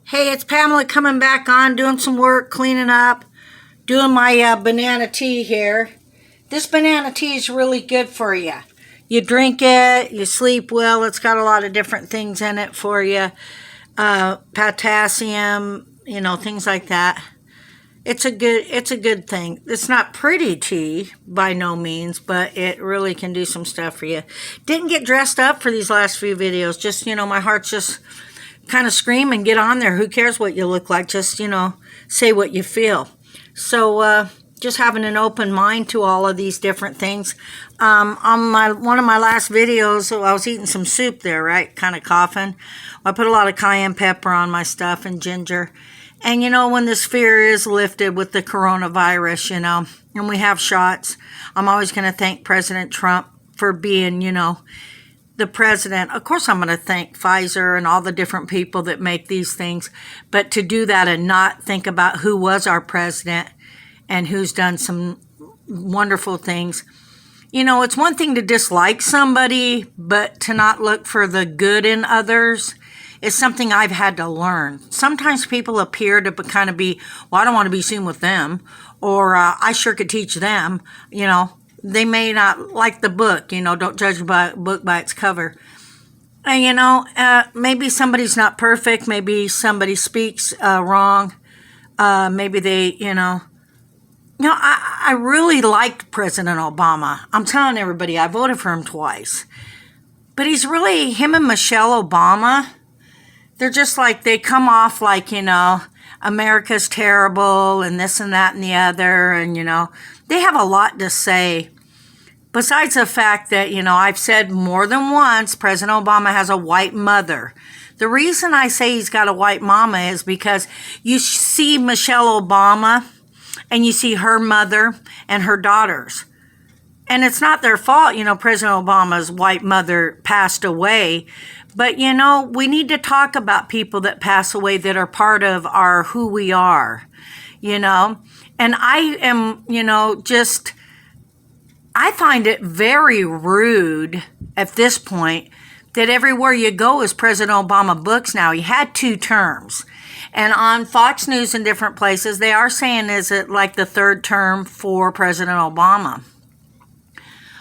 Hey, it's Pamela coming back on, doing some work, cleaning up, doing my banana tea here. This banana tea is really good for you. You drink it, you sleep well. It's got a lot of different things in it for you. Potassium, things like that. It's a good thing. It's not pretty tea by no means, but it really can do some stuff for you. Didn't get dressed up for these last few videos. Just, my heart's just kind of scream and get on there. Who cares what you look like? Just, say what you feel. So, just having an open mind to all of these different things. On one of my last videos, I was eating some soup there, right? Kind of coughing. I put a lot of cayenne pepper on my stuff and ginger. And when this fear is lifted with the coronavirus, and we have shots, I'm always going to thank President Trump for being, the president. Of course, I'm going to thank Pfizer and all the different people that make these things. But to do that and not think about who was our president and who's done some wonderful things. It's one thing to dislike somebody, but to not look for the good in others is something I've had to learn. Sometimes people appear to kind of be, well, I don't want to be seen with them, or I sure could teach them, They may not like the book, don't judge a book by its cover. And, maybe somebody's not perfect. Maybe somebody speaks wrong. Maybe they, I really liked President Obama. I'm telling everybody, I voted for him twice. But him and Michelle Obama, they're just like, they come off like, America's terrible and this and that and the other. And, they have a lot to say. Besides the fact that, I've said more than once, President Obama has a white mother. The reason I say he's got a white mama is because you see Michelle Obama and you see her mother and her daughters. And it's not their fault, President Obama's white mother passed away. But, we need to talk about people that pass away that are part of our who we are, And I am, I find it very rude at this point that everywhere you go is President Obama books now. He had 2 terms. And on Fox News and different places, they are saying, is it like the 3rd term for President Obama?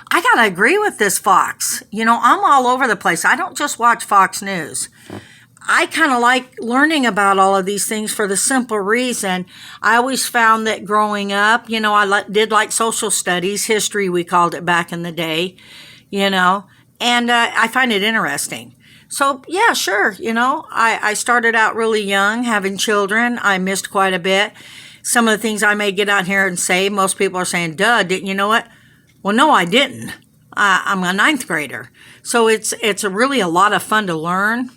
I got to agree with this Fox. I'm all over the place. I don't just watch Fox News. I kind of like learning about all of these things for the simple reason. I always found that growing up, I did like social studies, history we called it back in the day, and I find it interesting. So, yeah, sure, I started out really young, having children. I missed quite a bit. Some of the things I may get out here and say, most people are saying, duh, didn't you know it? Well, no, I didn't. I'm a 9th grader. So it's really a lot of fun to learn,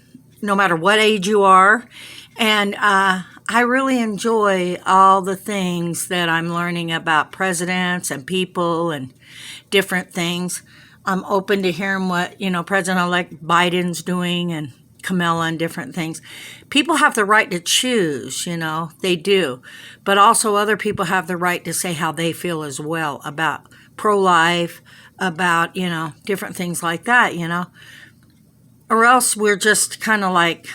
no matter what age you are. And I really enjoy all the things that I'm learning about presidents and people and different things. I'm open to hearing what, President-elect Biden's doing and Kamala and different things. People have the right to choose, they do. But also other people have the right to say how they feel as well about pro-life, about, different things like that, Or else we're just kind of like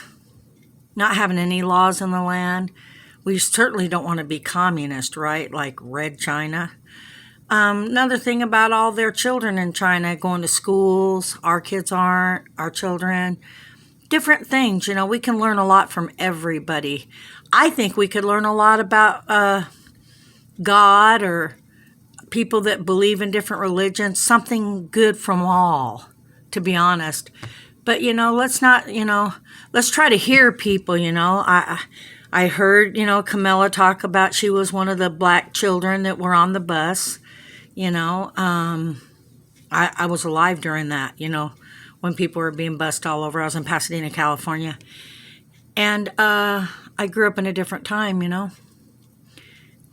not having any laws in the land. We certainly don't want to be communist, right? Like Red China. Another thing about all their children in China going to schools, our kids aren't, our children, different things. We can learn a lot from everybody. I think we could learn a lot about God or people that believe in different religions, something good from all, to be honest. But, let's not, let's try to hear people, I heard, Camilla talk about she was one of the black children that were on the bus, I was alive during that, when people were being bused all over. I was in Pasadena, California. And I grew up in a different time,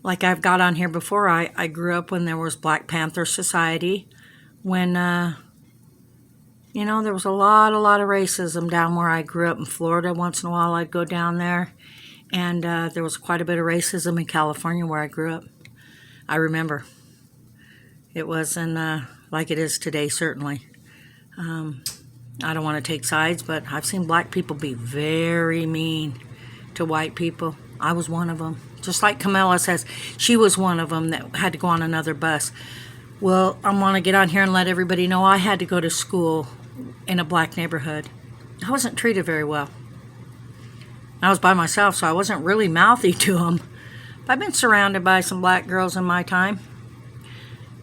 Like I've got on here before, I grew up when there was Black Panther Society, when, there was a lot of racism down where I grew up in Florida. Once in a while I'd go down there, and there was quite a bit of racism in California where I grew up. I remember. It wasn't like it is today, certainly. I don't want to take sides, but I've seen black people be very mean to white people. I was one of them. Just like Camilla says, she was one of them that had to go on another bus. Well, I want to get on here and let everybody know I had to go to school in a black neighborhood. I wasn't treated very well. I was by myself, so I wasn't really mouthy to them. But I've been surrounded by some black girls in my time,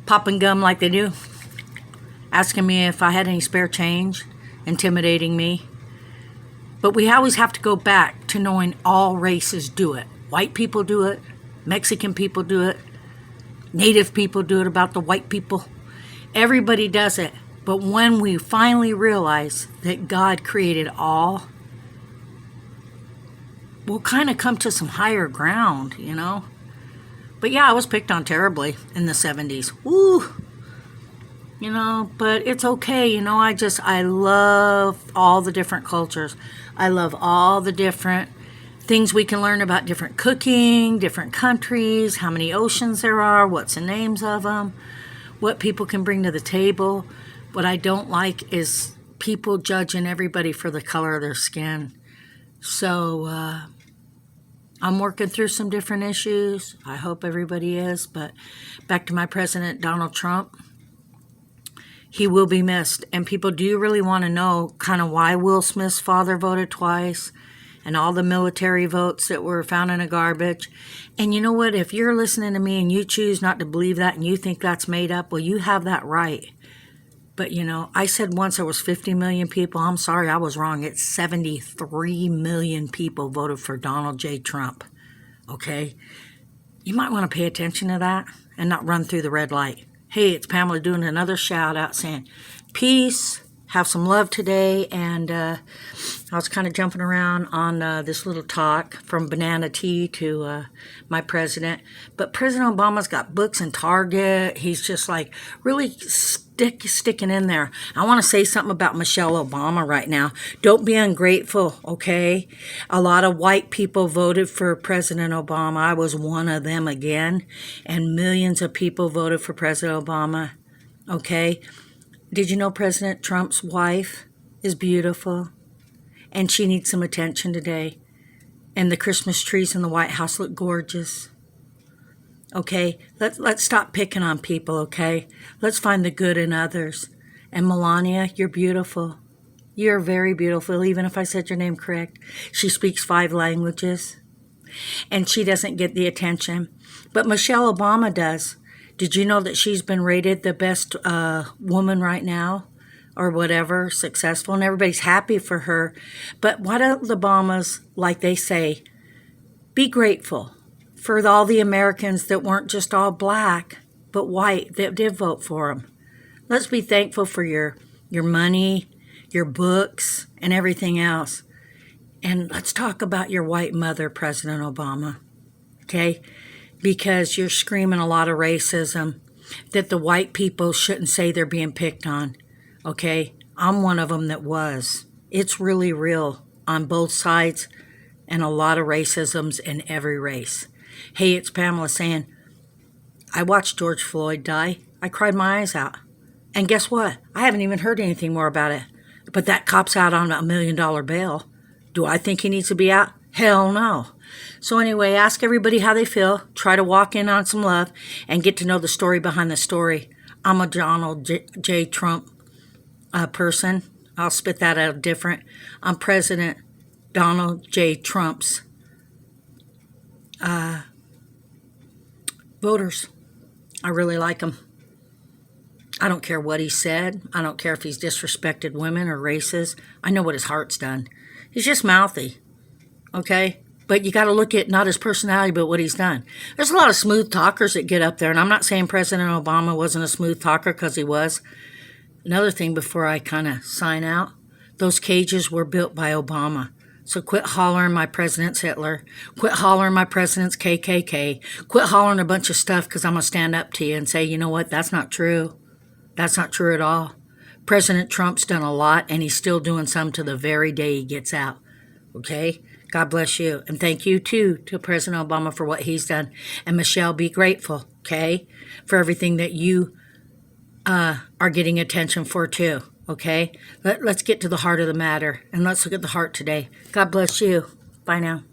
popping gum like they do, asking me if I had any spare change, intimidating me. But we always have to go back to knowing all races do it. White people do it, Mexican people do it, Native people do it about the white people. Everybody does it. But when we finally realize that God created all, we'll kind of come to some higher ground, you know. But yeah, I was picked on terribly in the 70s. Woo! You know, but it's okay. You know, I love all the different cultures. I love all the different things we can learn about different cooking, different countries, how many oceans there are, what's the names of them, what people can bring to the table. What I don't like is people judging everybody for the color of their skin. So I'm working through some different issues. I hope everybody is. But back to my president, Donald Trump. He will be missed. And people do really want to know kind of why Will Smith's father voted twice and all the military votes that were found in a garbage. And you know what? If you're listening to me and you choose not to believe that and you think that's made up, well, you have that right. But, you know, I said once there was 50 million people. I'm sorry, I was wrong. It's 73 million people voted for Donald J. Trump. Okay? You might want to pay attention to that and not run through the red light. Hey, it's Pamela doing another shout out saying, peace, have some love today. And I was kind of jumping around on this little talk from banana tea to my president. But President Obama's got books in Target. He's just like really sticking in there. I want to say something about Michelle Obama right now. Don't be ungrateful, okay? A lot of white people voted for President Obama. I was one of them again. And millions of people voted for President Obama, okay? Did you know President Trump's wife is beautiful? And she needs some attention today. And the Christmas trees in the White House look gorgeous. Okay, let's stop picking on people, okay? Let's find the good in others. And Melania, you're beautiful. You're very beautiful, even if I said your name correct. She speaks 5 languages. And she doesn't get the attention. But Michelle Obama does. Did you know that she's been rated the best woman right now? Or whatever, successful. And everybody's happy for her. But why don't the Obamas, like they say, be grateful for all the Americans that weren't just all black, but white, that did vote for them. Let's be thankful for your money, your books, and everything else. And let's talk about your white mother, President Obama, okay? Because you're screaming a lot of racism, that the white people shouldn't say they're being picked on, okay? I'm one of them that was. It's really real on both sides, and a lot of racisms in every race. Hey, it's Pamela saying, I watched George Floyd die. I cried my eyes out. And guess what? I haven't even heard anything more about it. But that cop's out on $1 million bail. Do I think he needs to be out? Hell no. So anyway, ask everybody how they feel. Try to walk in on some love and get to know the story behind the story. I'm a Donald J. Trump person. I'll spit that out different. I'm President Donald J. Trump's voters. I really like him. I don't care what he said. I don't care if he's disrespected women or races. I know what his heart's done. He's just mouthy, okay? But you got to look at not his personality, but what he's done. There's a lot of smooth talkers that get up there, and I'm not saying President Obama wasn't a smooth talker, because he was. Another thing before I kind of sign out, those cages were built by Obama. So quit hollering my president's Hitler. Quit hollering my president's KKK. Quit hollering a bunch of stuff, because I'm going to stand up to you and say, you know what, that's not true. That's not true at all. President Trump's done a lot, and he's still doing some to the very day he gets out. Okay? God bless you. And thank you, too, to President Obama for what he's done. And Michelle, be grateful, okay, for everything that you are getting attention for, too. Okay? Let's get to the heart of the matter, and let's look at the heart today. God bless you. Bye now.